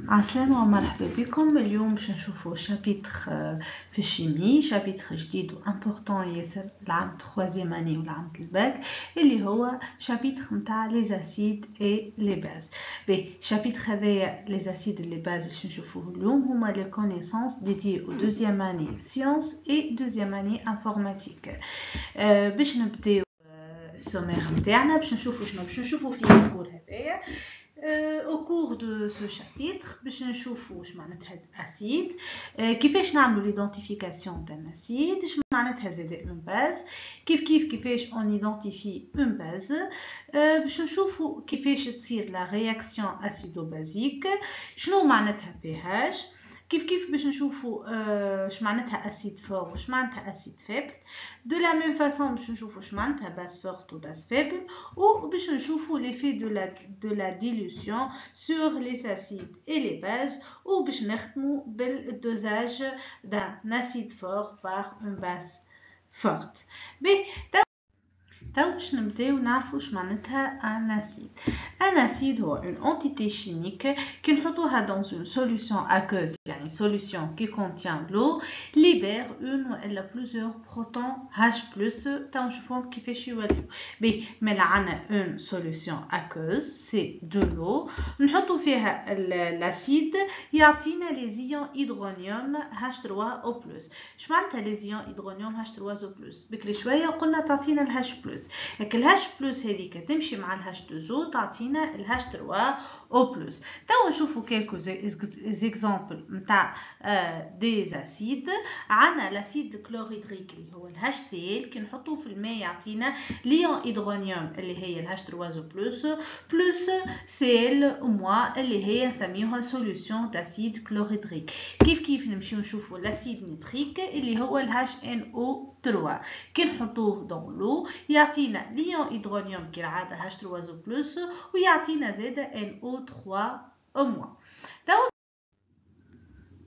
عسلامة ومرحبا بكم. اليوم باش نشوفوا شابيتر في الشيمي، شابيتر جديد وامبورطون ياسر لعام 3 اني ولعام الباك، اللي هو شابيتر نتاع لي زاسيد اي لي باز. بي شابيتر هذايا لي زاسيد لي باز باش نشوفوه اليوم هما لي كونيسونس ديدي او دوزيام اني سيونس اي دوزيام اني انفورماتيك. باش نبداو السومير نتاعنا باش نشوفوا شنو باش نشوفوا في الكور هذايا. Au cours de ce chapitre, باش نشوفوا واش معناتها الاسيد، كيفاش نعملوا ليدونتيفيكاسيون تاع الاسيد، اش معناتها زاد اون باز، كيفاش اون ايدونتيفي اون باز، باش نشوفوا كيفاش تصير لا رياكسيون اسيدو بازيك، شنو معناتها pH، كيف باش نشوفوا اش معناتها اسيد فور واش معناتها اسيد فيبل، دو لا ميم فاصون باش نشوفوا اش معناتها باز فورت و باز فيبل، و باش نشوفوا ليفي دو لا ديلوسيون sur les acides et les bases، و باش نختموا بالدوزاج d'un acide fort par une base forte. تو باش نبداو نعرفوا واش معناتها ان اسيد. ان اسيد هو اون انتيتي شيميك كي نحطوها dans une solution aqueuse، يعني solution qui contient l'eau libère une ولا plusieurs protons H+. تو نشوفوهم كيفاش يوليو. بي مالا عندنا une solution aqueuse c'est de l'eau، نحطو فيها الاسيد يعطينا لي زيون هيدرونيوم H3O+. اش معناتها لي زيون هيدرونيوم H3O+؟ بكري شويه قلنا تعطينا الH+، لكن الهاش بلس هذيك تمشي مع الهاش 2 تعطينا الهاش 3 او بلس. تو نشوفوا كيلكو زيكزامبل نتاع دي زاسيد. عندنا لاسيد كلوريدريك اللي هو الهاش سيل، كي نحطوه في الماء يعطينا ليون هيدرونيوم اللي هي الهاش 3 بلس بلس سيل موا اللي هي نسميوها سوليوشن داسيد كلوريدريك. كيف نمشيو نشوفوا لاسيد نيتريك اللي هو الهاش ان او 3، كي نحطوه دون لو يعطينا ليون هيدرونيوم كالعادة H3O+، ويعطينا زادة NO3-.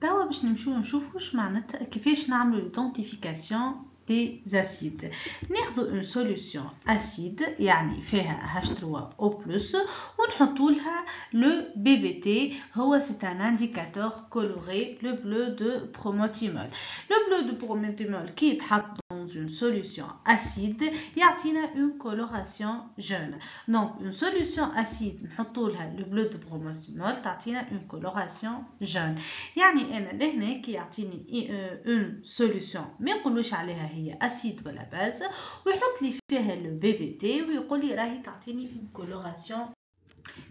توا باش نمشيو نشوفوا واش معناتها كيفاش نعملوا ليدونتيفيكاسيون دي زاسيد. ناخذوا اون سوليوشن اسيد يعني فيها H3O+، ونحطوا لها لو BBT، هو سي ان انديكاتور كولوري لو بلو دو بروموتيمول. لو بلو دو بروموتيمول كي يتحط dans une solution acide يعطينا une coloration jaune. Donc une solution acide نحطوا لها le bleu de bromotimol تعطينا une coloration jaune. يعني انا لهنا كي يعطيني une solution ما نقولوش عليها هي acide ولا باز، ويحط لي فيها le BBT ويقول لي راهي تعطيني une coloration.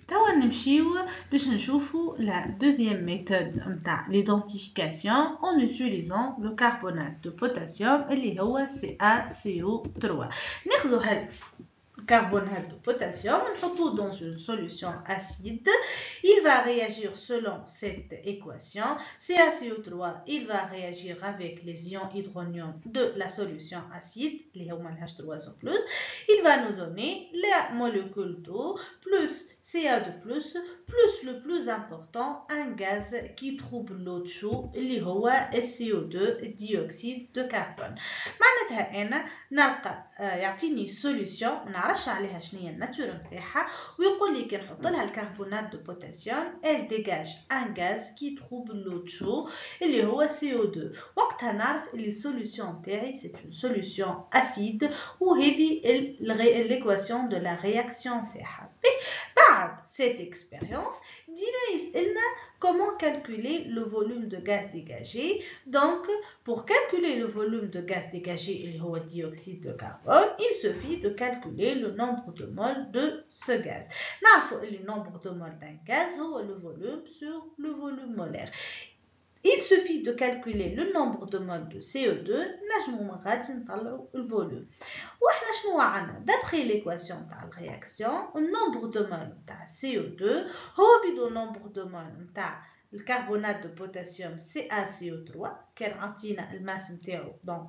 توا نمشيو باش نشوفوا لا دوزيام ميثود نتاع ليدونتيفيكاسيون en utilisant le carbonate de potassium اللي هو CaCO3. ناخذوا carbonate de potassium, on dans une solution acide, il va réagir selon cette équation. CaCO3, il va réagir avec les ions hydronium de la solution acide, les H3O+, il va nous donner la molécule d'eau plus Ca2+, plus le plus important, un gaz qui trouble l'eau de chaud, اللي هو CO2, dioxyde de carbone. معناتها أنا نلقى يعطيني سوليوشن نعرفش عليها شنو هي الناتور نتاعها، ويقول لي كي نحط لها الكربونات دو بوتاسيوم elle dégage un gaz qui trouble l'eau de chaud اللي هو CO2. وقتها نعرف اللي السوليوشن نتاعي سي اون سوليوشن اسيد، وهذه l'équation de la réaction نتاعها. بعد cette expérience دينا يسألنا comment calculer le volume de gaz dégagé. Donc pour calculer le volume de gaz dégagé اللي هو dioxyde de carbone, il suffit de calculer le nombre de moles de ce gaz. نعرفوا le nombre de moles d'un gaz هو le volume sur le volume molaire. Il suffit de calculer le nombre de moles de CO2 نجمو غادي نطلعوا الفوليوم. وإحنا شنو عندنا؟ d'après l'équation تاع الرياكسيون النومبر دو مول تاع CO2 هو بدو نومبر دو مول تاع الكربونات دو بوتاسيوم CaCO3 كان عطينا الماس نتاعو دونك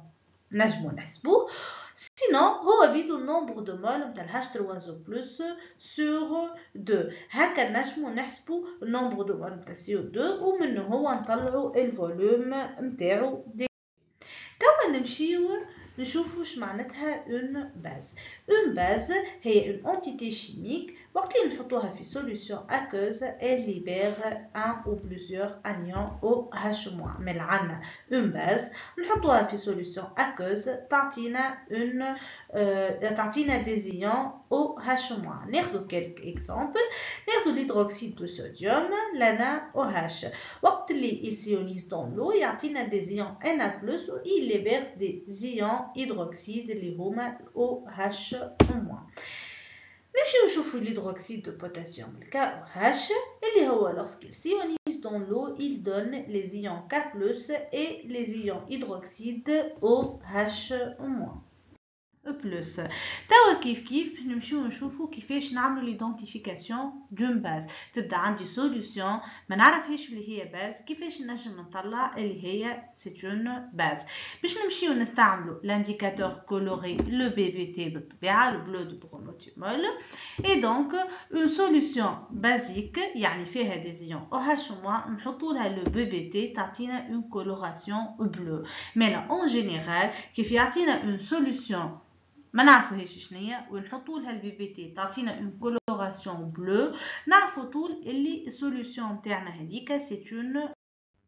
نجمو نحسبوه. سينو هو بدو النومبر دو مول نتاع الH3O+ sur 2. هكا نجمو نحسبو النومبر دو مول نتاع CO2 ومنه هو نطلعو الفوليوم نتاعو. توا نمشيو نشوفوا واش معناتها اون باز. اون باز هي اون انتيتي شيميك وقت اللي نحطوها في solution aqueuse elle libère un ou plusieurs anions OH-. من عندنا une base نحطوها في solution aqueuse تعطينا تعطينا des ions OH-. ناخذ quelques exemples. ناخذ l'hydroxyde de sodium لنا OH. وقت اللي il s'ionise dans l'eau يعطينا des ions Na+ و il libère des ions hydroxyde اللي هما OH-. نمشيو نشوفوا l'hydroxyde de potassium KOH اللي هو lorsqu'il s'ionise dans l'eau il donne les ions K+ et les ions hydroxyde OH-. بلس. توا كيف نمشيو نشوفوا كيفاش نعملوا ليدونتيفيكاسيون دون باز. تبدا عندي سوليوشن ما نعرفهاش اللي هي باز، كيفاش نجم نطلع اللي هي سي اون باز. باش نمشيو نستعملوا لانديكاتور كولوري لو بي بي تي بالطبيعه لو بلو دو بروموتيمول. اي دونك اون سوليوشن بازيك يعني فيها دي زيون او اتش موان نحطوا لها لو بي بي تي تعطينا اون كولوراسيون بلو. مي لا اون جينيرال كيف يعطينا اون سوليوشن ما نعرفوهاش شنيا ونحطوا لها البي بي تي تعطينا اون كولوراسيون بلو، نعرفوا طول اللي السوليوشن تاعنا هذيك سي اون.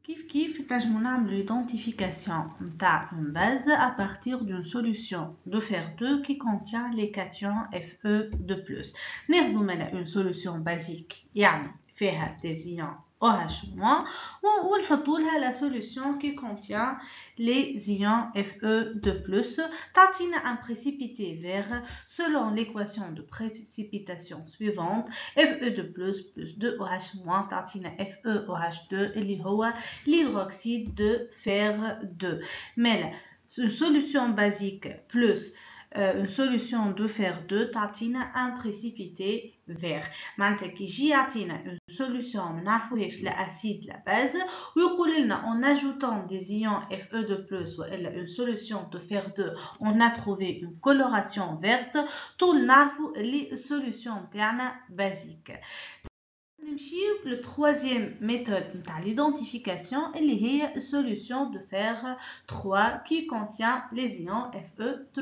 كيف نجمو نعملو ليدونتيفيكاسيون نتاع اون باز ا بارتير دون سوليوشن دو فير 2 كي كونتيان لي كاتيون Fe2+. ناخذو منا اون سوليوشن بازيك يعني فيها دي زيون OH- ونحطوا لها la solution qui contient les ions Fe2+. تعطينا un précipité vert selon l'équation de précipitation suivante Fe2+ plus 2OH- تعطينا FeOH2 اللي هو l'hydroxyde de fer 2. Mais une solution basique plus une solution de fer 2 تعطينا un précipité vert. معناتها كي يجي يعطينا une solution ما نعرفوهاش لا acide لا base ويقول لنا en ajoutant des ions Fe2+ والا une solution de fer 2 on a trouvé une coloration verte طول نعرفو اللي solution تاعنا basique. نمشيو للتروازيام ميثود نتاع ليدونتيفيكاسيون اللي هي solution de fer 3 qui contient les ions Fe3+.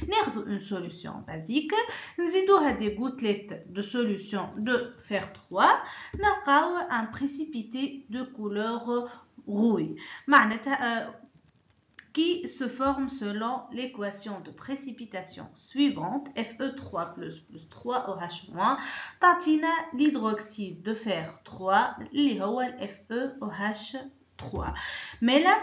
ناخذ une solution basique نزيدوها des gouttelettes de solution de fer 3 نلقاو un précipité de couleur rouille معناتها qui se forme selon l'équation de précipitation suivante Fe3+ plus 3OH- تعطينا l'hydroxyde de fer 3 اللي هو FeOH3. mais là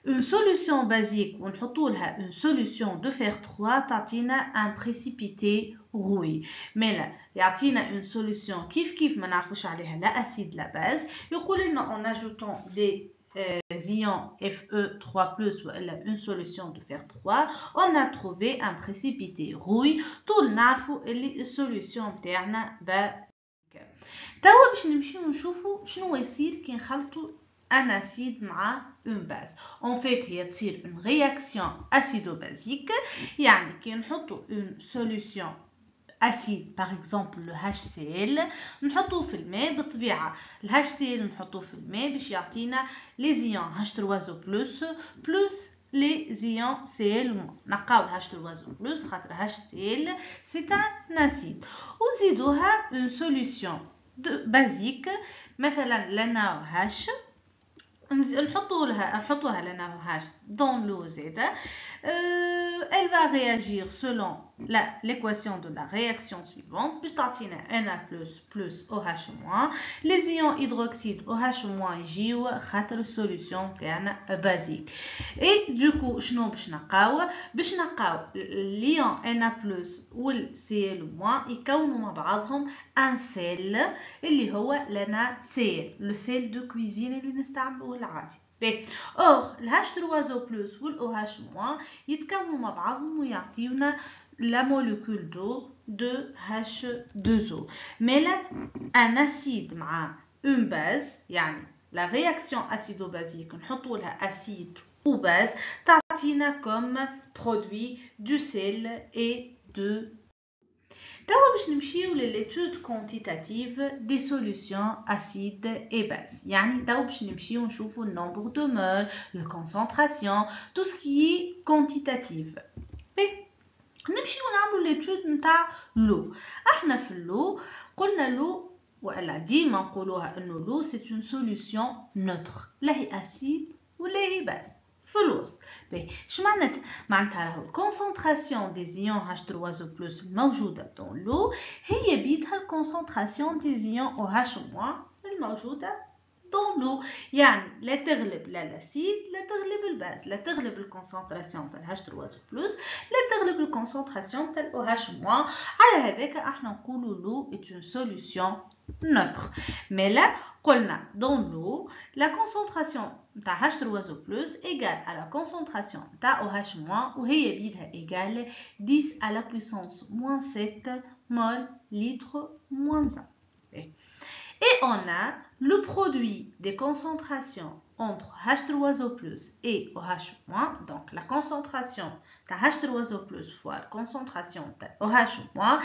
une solution basique ونحطوا لها une solution de fer 3 تعطينا un précipité rouille. mais là يعطينا une solution كيف ما نعرفوش عليها لا acide لا base يقول لنا en ajoutant des ions Fe3+ ou une solution de fer 3 on a trouvé un précipité rouille طول نعرفوا اللي السوليوشن تاعنا بازيك. توا باش نمشيو نشوفوا شنو يصير كي نخلطوا un acide مع une base. en fait هي تصير une réaction acido-basique يعني كي نحطوا une solution acide par exemple le HCl نحطوه في الماء بالطبيعة ال HCl نحطوه في الماء باش يعطينا les ions H3O+ plus les ions Cl-. نلقاو ال H3O+ خاطر HCl c'est un acide وزيدوها une solution basique مثلا l'NaOH نحطوها l'NaOH dans l'eau زاده. Elle va réagir selon l'équation de la réaction suivante. Puis Na plus OH-. Les ions hydroxyde OH- يجيو خاطر solution تاعنا basique. Et du coup شنو باش نلقاو l'ion Na وال Cl- يكونوا مع بعضهم un sel اللي هو NaCl le sel de cuisine اللي نستعملوه العادي. or le H3O+ ou le OH- يتكونوا مع بعضهم ويعطيونا la molécule d'eau de H2O. mais là un acide مع une base يعني la réaction acido-basique نحطوا لها acide ou base تعطينا comme produit du sel et de. توا باش نمشيو للétude quantitative des solutions acides et bases. يعني توا باش نمشيو نشوفوا le nombre de moles, la concentration, tout ce qui est quantitatif. نمشيو نعملو ليتود نتاع لو. احنا في اللو قلنا لو والا ديما نقولوها انه لو سي اون سوليوشن نوتر، لا هي اسيد ولا هي باز في الوسط. باهي شو معناتها راهو الكونسنتراسيون دي زيون H3O+ الموجوده دون لو هي بيدها الكونسنتراسيون دي زيون OH- الموجوده دون لو. يعني لا تغلب لا الاسيد لا تغلب الباز، لا تغلب الكونسنتراسيون تاع H3O+، لا تغلب الكونسنتراسيون تاع OH-. على هذاك احنا نقولوا لو est une solution neutre. mais là قلنا dans l'eau la concentration تاع H3O+ égale à la concentration تاع OH- وهي بيدها égale 10 à la puissance -7 mol litre -1. Et on a le produit des concentrations entre H3O+ et OH-, donc la concentration de H3O+ fois la concentration de OH-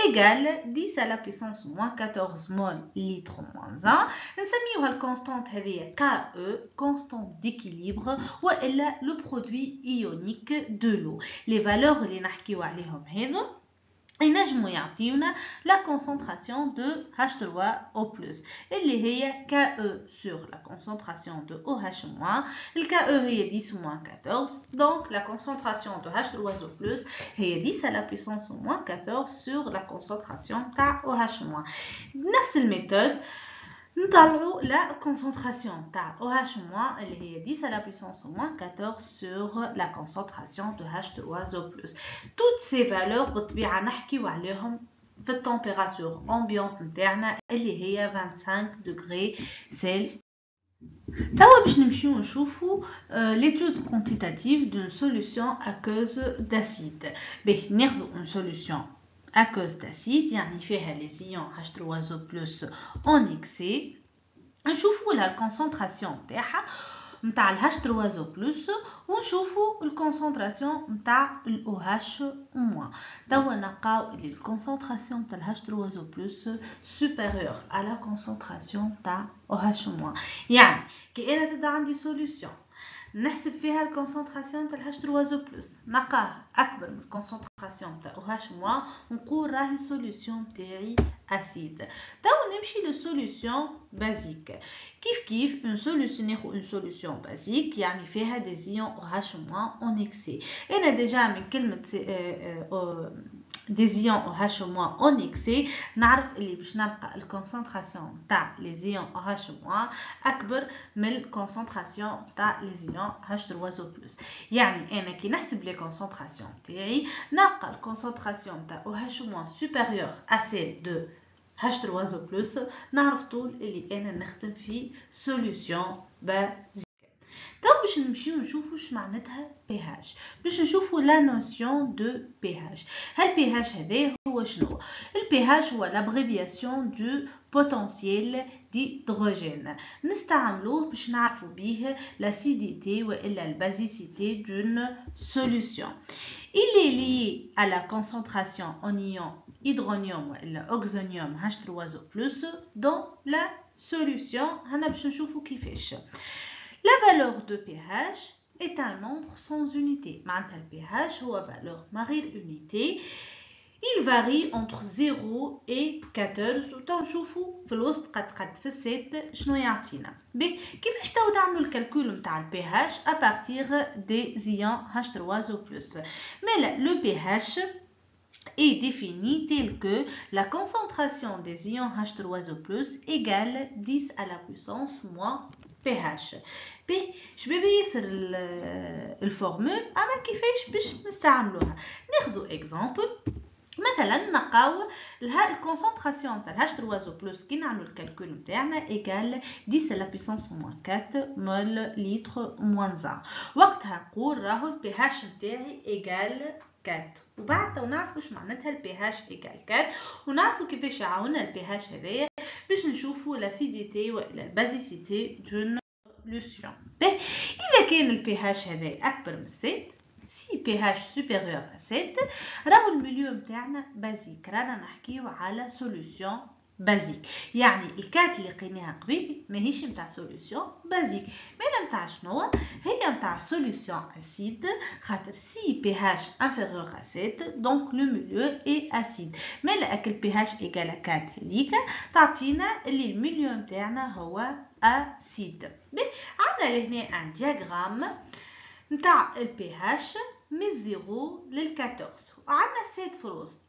égale 10 à la puissance -14 mol litre -1. نسميوها الكونستانت هذه KE, constante d'équilibre, ou elle le produit ionique de l'eau. Les valeurs اللي نحكيو عليهم هذو ينجموا يعطيونا la concentration de H3O+, اللي هي KE sur la concentration de OH-, le KE هي 10 -14, donc la concentration de H3O+ هي 10 à la puissance -14 sur la concentration تاع OH-. نفس الميثود نطلعوا la concentration تاع OH- اللي هي 10 à la puissance -14 sur la concentration de H3O+. toutes ces valeurs بالطبيعة نحكيو عليهم في التمبيراتور امبيونت نتاعنا اللي هي 25 degrés سيل. توا باش نمشيو نشوفوا l'étude quantitative d'une solution aqueuse d'acide. باهي ناخذوا une solution aqueuse d'acide يعني فيها les ions H3O+ en excès. نشوفوا لها الكونسنتراسيون نتاعها نتاع ال H3O+ ونشوفوا الكونسنتراسيون نتاع ال OH-. توا نلقاو اللي الكونسنتراسيون تاع ال H3O+ supérieure à la concentration تاع OH-. يعني كي انا تبدا عندي سوليوشن نحسب فيها الكونسنتراسيون تاع H3O+، نلقاه اكبر من الكونسنتراسيون تاع OH- ونقول راهي السوليوشن تاعي اسيد. توا نمشي للسوليوشن بازيك. كيف une solution basique يعني فيها des ions OH- en excès. انا ديجا من كلمه des ions OH- en excès نعرف اللي باش نلقى الكونسنتراسيون تاع les ions OH- اكبر من الكونسنتراسيون تاع les ions H3O+. يعني انا كي نحسب لي كونسنتراسيون تاعي نلقى الكونسنتراسيون تاع OH- supérieure à celle de H3O+، نعرف طول اللي انا نخدم في سوليوشن بازيك. تو باش نمشيو نشوفوا اش معناتها pH، باش نشوفوا لا نوسيون دو pH. هل pH هذا هو شنو؟ الpH هو لابريفياسيون دو بوتنسيال d'hydrogène، نستعملوه باش نعرفوا بيه l'acidité والا البازيسيتي دون سوليوشن. Il est lié à la concentration en ion hydronium ou oxonium H3O+ dans la solution. La valeur de pH est un nombre sans unité. معناتها le pH هو valeur مغير unité. Il varie entre 0 et 14. وتنشوفوا في الوسط قد في الست شنو يعطينا. كيفاش تو نعملوا الكالكول نتاع البي اتش à partir des ions H3O+. Mais là, le pH est défini tel que la concentration des ions H3O+ égale 10 à la puissance moins pH. je vais بيسر الفورمول اما كيفاش باش نستعملوها. ناخذ exemple. مثلا نلقاو الكونسنتراسيون تاع H3O+ كي نعملو الكالكول نتاعنا ايكال 10 على بيسونس -4 مول لتر -1. وقتها نقول راهو البي اتش نتاعي ايكال 4. وبعد نعرفوا واش معناتها البي اتش ايكال 4 ونعرفوا كيفاش يعاوننا البي اتش هذايا باش نشوفوا لاسيديتي ولا البازيسيتي دون سوليوشن. اذا كان البي اتش هذايا اكبر من 6 pH supérieur à 7 راهو الميليو نتاعنا بازيك، رانا نحكيو على solution بازيك. يعني الكات اللي لقيناها قبيل ماهيش نتاع سوليوشن بازيك، مي نتاع شنو هي؟ نتاع سوليوشن اسيد، خاطر سي بي هاش انفيريور ا 7 دونك لو ميليو اي اسيد. مي لا البي هاش ايكال 4 هذيك تعطينا اللي الميليو نتاعنا هو اسيد. عندنا لهنا ان دياغرام نتاع البي هاش من 0 لل 14 وعندنا 7 في الوسط.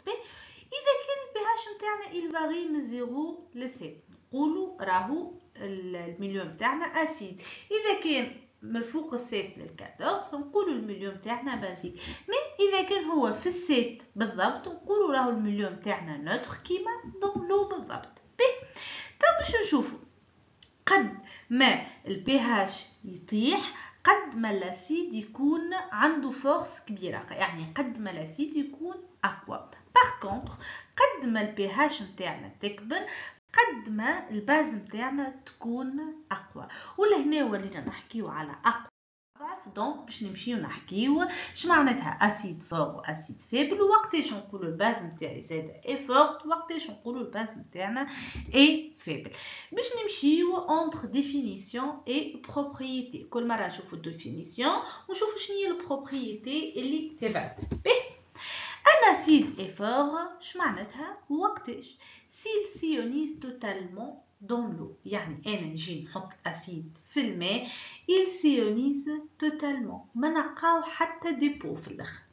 إذا كان البي هاش نتاعنا يلفاري من 0 ل 7 نقولوا راهو الميليو نتاعنا اسيد. إذا كان من فوق ال 7 لل 14 نقولوا الميليو نتاعنا بازيك. مي إذا كان هو في ال 7 بالضبط نقولوا راهو الميليو نتاعنا نوتر كيما دون لو بالضبط. تو باش نشوفوا قد ما البي هاش يطيح قد ما الاسيد يكون عنده فورس كبيره، يعني قد ما الاسيد يكون اقوى. باغ كونطخ قد ما البي هاش نتاعنا تكبر قد ما الباز نتاعنا تكون اقوى. ولهنا ولينا نحكيو على اقوى ضعف، دونك باش نمشيو نحكيو اش معناتها اسيد فور واسيد فيبل، ووقتاش نقولوا الباز نتاعي زاده اي فورت وقتاش نقولوا الباز نتاعنا اي فيبل. باش نمشيو اونتر ديفينيسيون اي بروبريتي، كل مره نشوفوا الديفينيسيون ونشوفوا شنو هي البروبريتي اللي تبعتها. ان اسيد اي فور اش معناتها وقتاش s'il s'ionise totalement dans l'eau. يعني انا نجي نحط اسيد في الماء il s'ionise totalement ما نلقاو حتى ديبو في الاخر.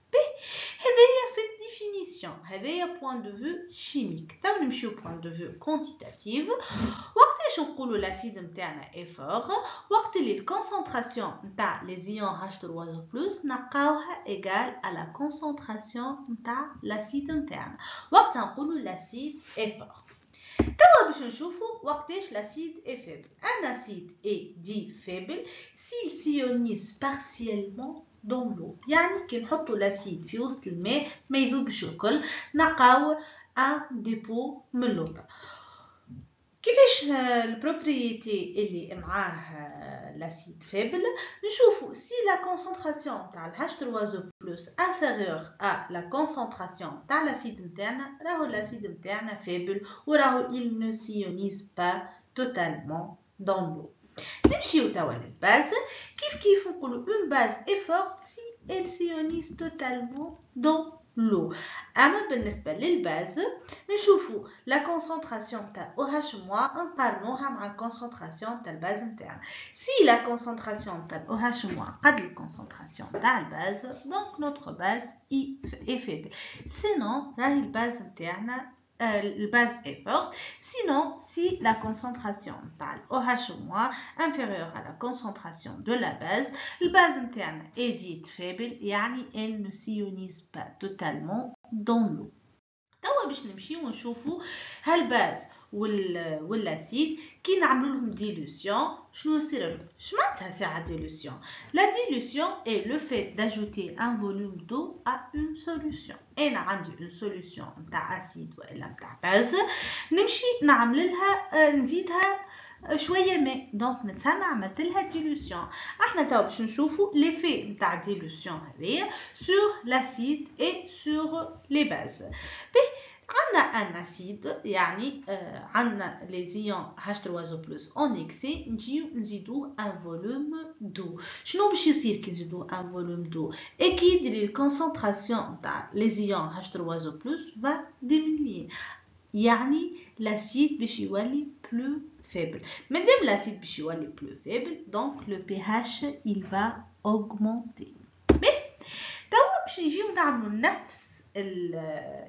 هذايا في الديفينيسيون، هذايا بوين دو فيو شيميك. تو نمشيو بوين دو فيو كوانتيتاتيف. وقتاش نقولوا الاسيد نتاعنا اي فور؟ وقت اللي الكونسنتراسيون نتاع لي زيون H3O+ نلقاوها ايغال على لا كونسنتراسيون نتاع الاسيد نتاعنا، وقتها نقولوا الاسيد اي فور. توا باش نشوفوا وقتاش الاسيد اي فيبل. ان اسيد اي دي فيبل s'il s'ionise partiellement dans l'eau. يعني كي نحطوا الاسيد في وسط الماء ما يذوبش الكل نلقاو ان ديبو من اللوطه. كيفاش البروبريتي اللي معاه الاسيد فيبل؟ نشوفوا سي لا كونسنتراسيون تاع ال H3O+ انفيريور ا لا كونسنتراسيون تاع الاسيد نتاعنا راهو الاسيد نتاعنا فيبل وراهو il ne s'ionise pas totalement dans l'eau. نمشيو توا للباز. كيف نقولوا اون باز اي فورت سي elle s'ionise totalement dans l'eau. اما بالنسبه للباز نشوفوا لا كونسنتراسيون تاع OH- نقارنوها مع الكونسنتراسيون تاع الباز نتاعنا. سي لا كونسنتراسيون تاع OH- قد الكونسنتراسيون تاع الباز دونك نوتر باز اي فيبل. سينون راهي الباز نتاعنا الباز est forte. Sinon, si la concentration par OH- inférieure à la concentration de la base interne est dite faible, يعني elle ne s'ionise pas totalement dans l'eau. توا باش نمشيو ونشوفوا هالباز والاسيد كي نعملوا لهم ديلوسيون شنو يصير لهم. شمعناتها ساعه ديلوسيون؟ لا ديلوسيون est le fait d'ajouter un volume d'eau à une solution. انا عندي une solution نتاع اسيد والا نتاع باز نمشي نعمل لها نزيدها شويه ماء دونك نتسمى عملت لها ديلوسيون. احنا توا باش نشوفوا ليفي نتاع ديلوسيون هذيا sur l'acide et sur les bases. عندنا ان اسيد يعني عندنا لي زيون H3O+ اون اكسي نجيو نزيدو ان فولوم دو. شنو باش يصير كي نزيدو ان فولوم دو؟ اكيد لي الكونسنتراسيون تاع لي زيون H3O+ va diminuer، يعني الاسيد باش يولي بلو faible. Madame l'acide باش يولي plus faible donc le pH il va augmenter. Mais توا باش نجيو نعملو نفس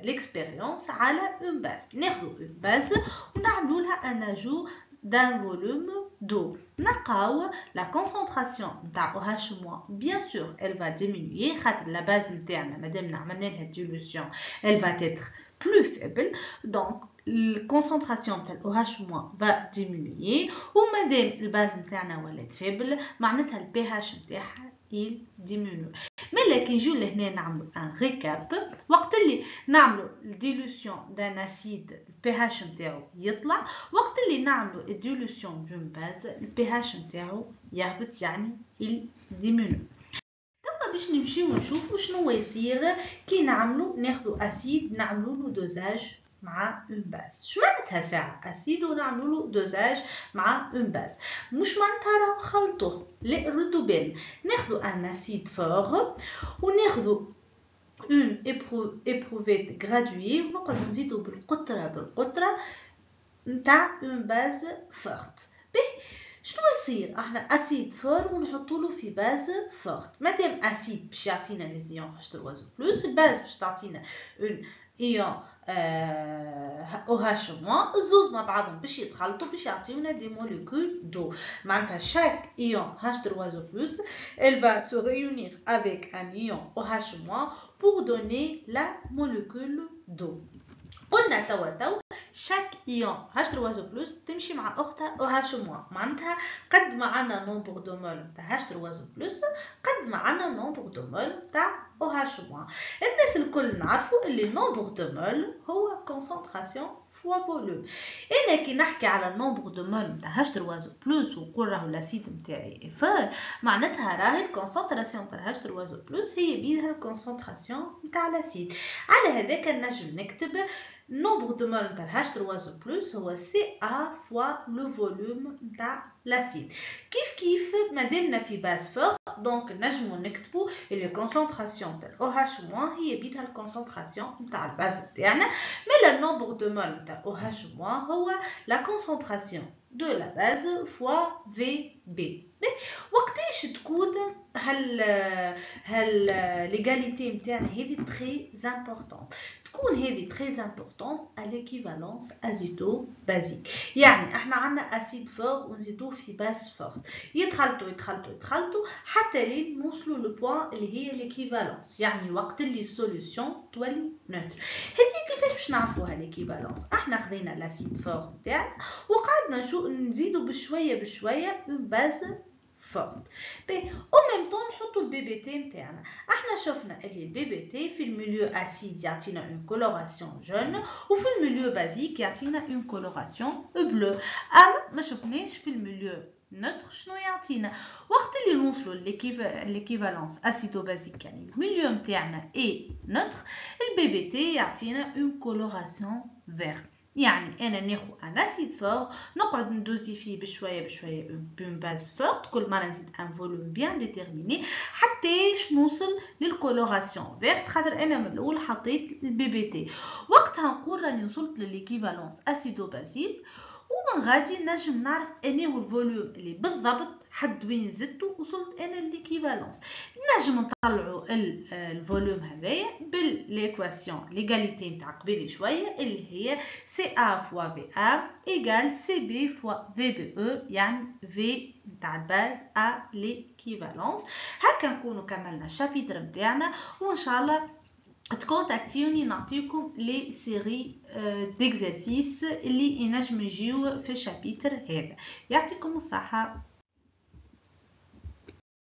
l'expérience على une base. ناخدو une base ونعملو لها un ajout d'un volume d'eau. نلقاو la concentration نتاع OH- bien sûr elle va diminuer خاطر la base نتاعنا مادام عملنا لها dilution elle va être plus faible donc la concentration de OH- va diminuer ومادام الباز نتاعنا ولات فيبل معناتها البيH نتاعها il diminue. مي لكن نجيو لهنا نعملو ان ريكاب. وقت اللي نعملو الديلوسيون دان اسيد البيH نتاعو يطلع، وقت اللي نعملو الديلوسيون دون باز البيH نتاعو يهبط يعني il diminue. توا باش نمشيو نشوفو شنو يصير كي نعملو ناخدو اسيد نعملو له دوزاج مع اون باز. شو معناتها ساعة اسيد ونعملوا دوزاج مع اون باز؟ مش معناتها راه نخلطوه، لا ردوا بالنا، ناخذوا ان اسيد فور وناخذوا اون ايبروفيت غرادوي ونقعدوا نزيدوا بالقطرة نتاع اون باز فورت. شنو يصير؟ احنا اسيد فور ونحطوا له في باز فورت. مادام اسيد باش يعطينا لي زيون H3O+، الباز باش تعطينا اون ايون OH-، الزوز مع بعضهم باش يتخلطوا باش يعطيونا دي موليكول دو. معناتها chaque ion H3O+, elle va se réunir avec un ion OH- pour donner la molécule d'eau. قلنا تو chaque ion H3O+ تمشي مع أختها OH-، معناتها قد ما عنا نومبر دو مول تاع H3O+، قد ما عنا نومبر دو مول تاع OH-. الناس الكل نعرفوا اللي نومبر دو مول هو كونسنتراسيون فوا فوليوم. انا كي نحكي على النومبر دو مول تاع H3O+ ونقول راهو الاسيد نتاعي F، معناتها راهي الكونسنتراسيون تاع H3O+ هي بينها الكونسنتراسيون نتاع الاسيد. على هذاك نجم نكتب nombre de mol نتاع H3O+ هو Ca fois le volume نتاع الاسيد. كيف مادامنا في باز فور دونك نجمو نكتبو اللي الكونسنتراسيون تاع OH- هي بيدها الكونسنتراسيون نتاع الباز تاعنا، مي لو nombre de mol نتاع OH- هو la concentration de la base fois VB. وقتاش تكون ليغاليتي نتاعنا هذه تري امبورطون؟ تكون هذه تري امبورطون à l'équivalence azido-basique. يعني احنا عندنا اسيد فور ونزيدوه في باز فورت، يتخلطوا حتى لين نوصلوا لو بوين اللي هي ليكيفالونس، يعني وقت اللي السوليوشن تولي نوتر. هذه كيفاش باش نعرفوها ليكيفالونس؟ احنا خذينا الاسيد فور نتاعنا وقعدنا نزيدوا بشويه اون باز فورت. او ميم طون نحطوا البي بي تي نتاعنا. احنا شفنا اللي البي بي تي في الميليو اسيد يعطينا اون كولوراسيون جون، وفي الميليو بازيك يعطينا اون كولوراسيون بلو. اما ما شفناش في الميليو نوتر شنو يعطينا. وقت اللي نوصلوا ليكيفالونس اسيدو بازيك، يعني الميليو نتاعنا اي نوتر، البي بي تي يعطينا اون كولوراسيون فيرت. يعني انا ناخذ ان اسيد فور نقعد ندوزي فيه بشويه بون باز فورت، كل مره نزيد ان فوليوم بيان ديتيرميني حتى نوصل للكولوراسيون فيرت، خاطر انا من الاول حطيت البي بي تي. وقتها نقول راني وصلت لليكيفالونس اسيدو بازيك، ومن غادي نجم نعرف اني هو الفوليوم اللي بالضبط حد وين زدته وصلت انا لليكيفالونس. نجم نطلعوا الفوليوم هذايا بالايكواسيون ليغاليتي نتاع قبيل شويه اللي هي CA فوا VA ايغال CB فوا VBE، يعني V نتاع الباز ا ليكيفالونس. هكا نكونوا كملنا الشابيتر نتاعنا، وان شاء الله تكونتاكتيوني نعطيكم لي سيري ديكزارسيس اللي ينجم يجيو في الشابيتر هذا. يعطيكم الصحه.